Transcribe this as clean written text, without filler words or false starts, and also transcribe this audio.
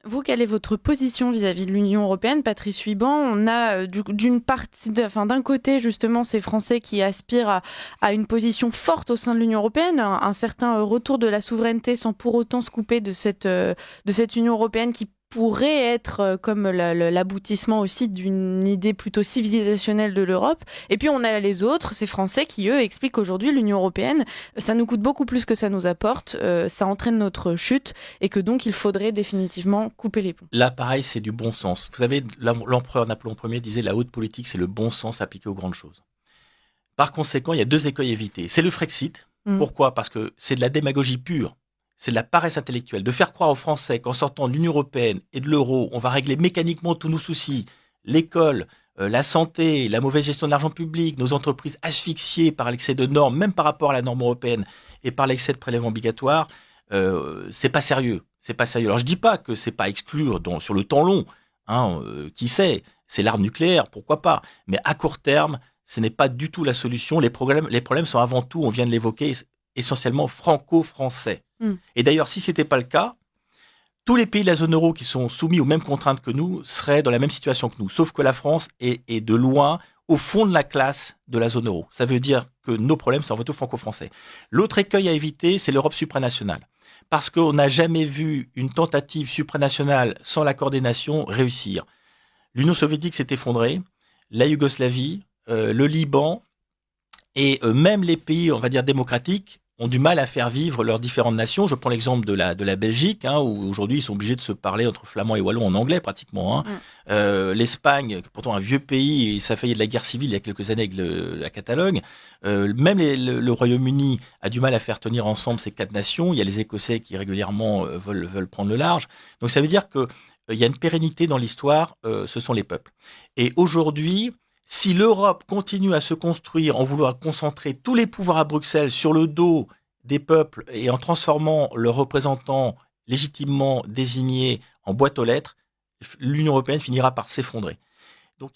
Vous, quelle est votre position vis-à-vis de l'Union européenne, Patrice Huiban? On a d'un côté justement ces Français qui aspirent à une position forte au sein de l'Union européenne, un certain retour de la souveraineté sans pour autant se couper de cette Union européenne qui pourrait être comme l'aboutissement aussi d'une idée plutôt civilisationnelle de l'Europe. Et puis on a les autres, ces Français qui eux expliquent qu'aujourd'hui l'Union européenne, ça nous coûte beaucoup plus que ça nous apporte, ça entraîne notre chute et que donc il faudrait définitivement couper les ponts. Là, pareil, c'est du bon sens. Vous savez, l'empereur Napoléon Ier disait la haute politique, c'est le bon sens appliqué aux grandes choses. Par conséquent, il y a deux écueils évités. C'est le Frexit. Mm. Pourquoi? Parce que c'est de la démagogie pure. C'est de la paresse intellectuelle. De faire croire aux Français qu'en sortant de l'Union européenne et de l'euro, on va régler mécaniquement tous nos soucis, l'école, la santé, la mauvaise gestion de l'argent public, nos entreprises asphyxiées par l'excès de normes, même par rapport à la norme européenne et par l'excès de prélèvements obligatoires, c'est pas sérieux. C'est pas sérieux. Alors je dis pas que c'est pas à exclure sur le temps long. Hein, qui sait? C'est l'arme nucléaire, pourquoi pas? Mais à court terme, ce n'est pas du tout la solution. Les problèmes sont avant tout, on vient de l'évoquer, essentiellement franco-français. Mm. Et d'ailleurs, si c'était pas le cas, tous les pays de la zone euro qui sont soumis aux mêmes contraintes que nous seraient dans la même situation que nous. Sauf que la France est de loin au fond de la classe de la zone euro. Ça veut dire que nos problèmes sont avant tout franco-français. L'autre écueil à éviter, c'est l'Europe supranationale. Parce qu'on n'a jamais vu une tentative supranationale sans l'accord des nations réussir. L'Union soviétique s'est effondrée, la Yougoslavie, le Liban et même les pays, on va dire, démocratiques ont du mal à faire vivre leurs différentes nations. Je prends l'exemple de la Belgique, hein, où aujourd'hui ils sont obligés de se parler entre flamands et wallons en anglais pratiquement. Hein. Mm. L'Espagne, pourtant un vieux pays, et ça a failli de la guerre civile il y a quelques années avec la Catalogne. Même le Royaume-Uni a du mal à faire tenir ensemble ces quatre nations. Il y a les Écossais qui régulièrement veulent prendre le large. Donc ça veut dire que il y a une pérennité dans l'histoire, ce sont les peuples. Et aujourd'hui, si l'Europe continue à se construire en voulant concentrer tous les pouvoirs à Bruxelles sur le dos des peuples et en transformant leurs représentants légitimement désignés en boîte aux lettres, l'Union européenne finira par s'effondrer. Donc